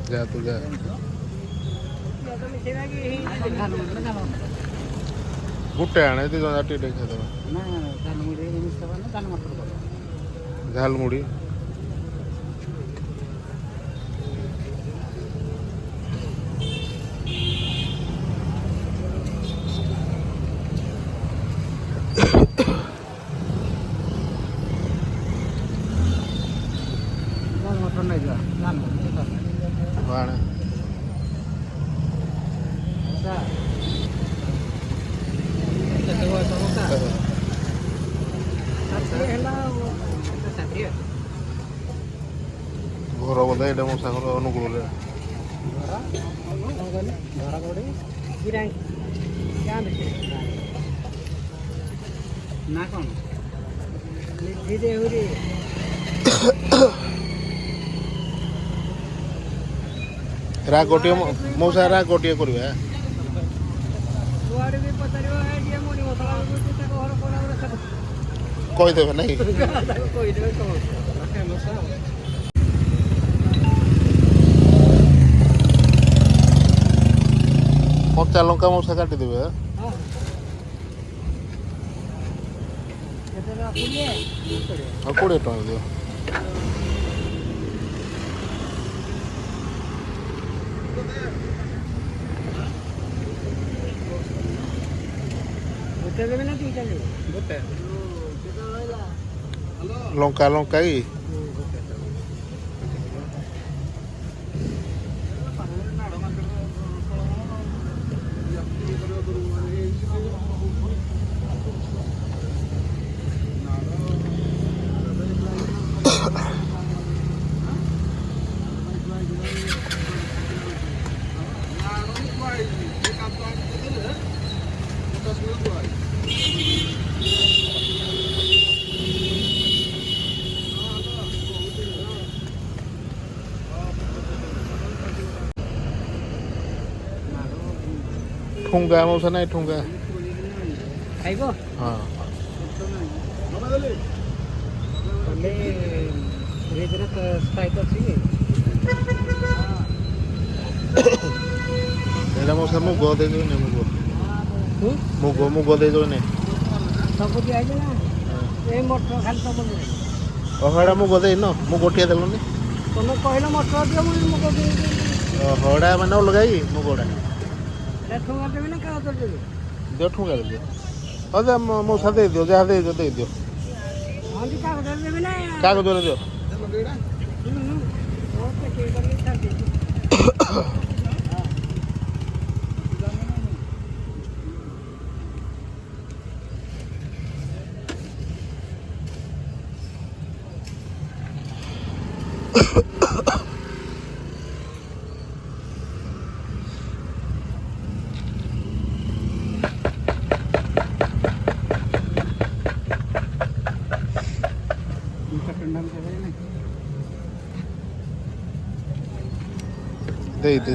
जा तू जा गुट्टे आने ती तो आटी देखा था ना झालमुड़ी मिसवा ना दाल मटर को झालमुड़ी दाल मटर नहीं जा दाल मटर वाण अच्छा तो वो तो का अच्छा हेला वो साथी है घर बोधा एटा मो सागर अनुकूल घर कोड़ी गिराई क्या देखे ना कौन धीरे हुरी रा गोटिए मौसा रा गोटिए करबे दुआरे भी पतरियो है ये मोनी मसला को चिता को घर कोना रे सब कहि देबे नहीं कोई देबे तो रखे मसा कच्चा लंका मौसा काटी देबे हां केतना पुलिए और 20 टका दियो गोटे देबे ना तीन देबे गोटे लंका लंका की ठुंगा मौसा नहीं ठुंगा खाइबो हाँ पहले धीरे धीरे स्ट्राइक अछि एटा मौसा मुग दे दो ने मुग दे दो ने सब दिया है ना ए मटर खाली सब दे ओहड़ा मुग दे न मु गोटिए देलनी तुम कहलो मटर दियो मुझे मुझे दे ओहड़ा माने अलगाई मुगोड़ा ए ठुंगा देबे ना का तो देबे दियो ठुंगा दे दियो अदे मौसा दे दियो जा दे दियो हां जी का देबे ना कागज दे दियो ओके के कर छाड़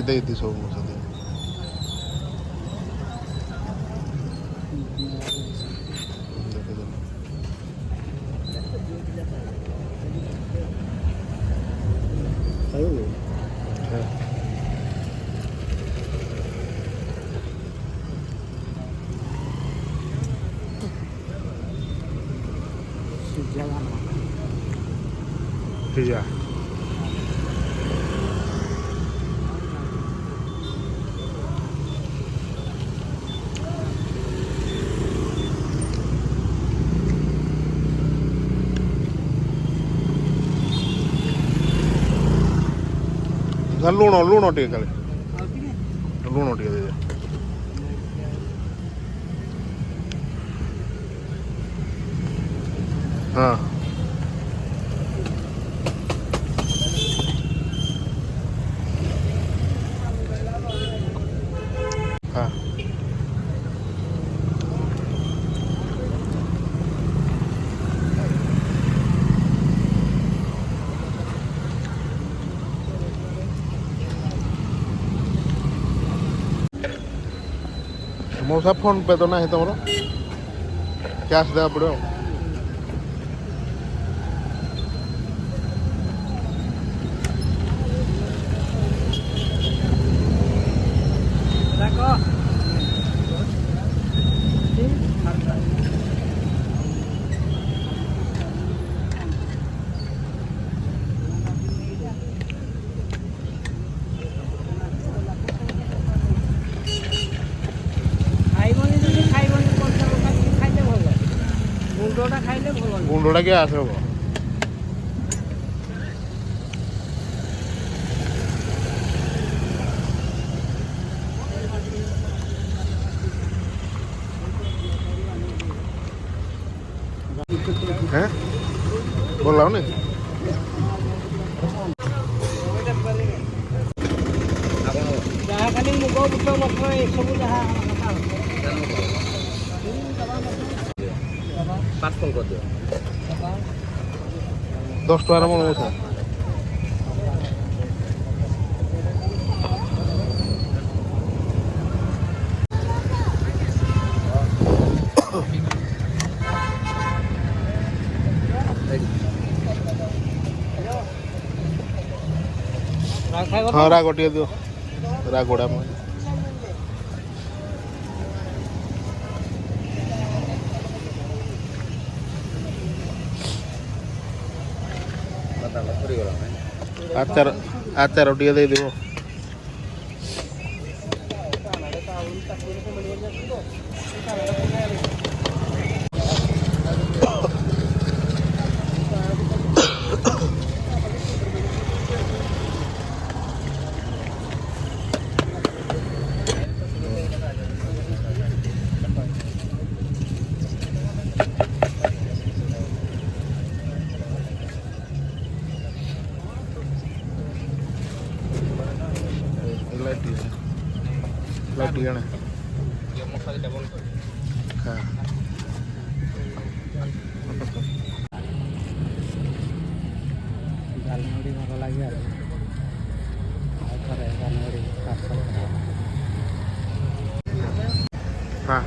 दे दे सब मौसा दे ठीक है लुण लुण टे काले लुण टे दे हाँ हाँ मौसा फोन पे तो नहीं तुम कैश देवा पड़ो ଫୁଲଟା ଗ୍ୟାସ୍ ହବ। হ্যাঁ ଭଲ ଲାଗୁନି? ଯାହା ଖାଲି ମୁଗ ବୁଟ ମଟର ଏସବୁ ଯାହା ପାର୍ସଲ କରିଦିଅ। 10 ଟଙ୍କାର ମନ ମଉସା। ହଁ ରାଗ ଟିକେ ଦିଅ, ରାଗଟା ମୁଁ ଆଚାର ଆଚାର ଟିକେ ଦେଇଦେବ। लाइट आने हाँ झालमुड़ी भल लगे झालमुड़ी हाँ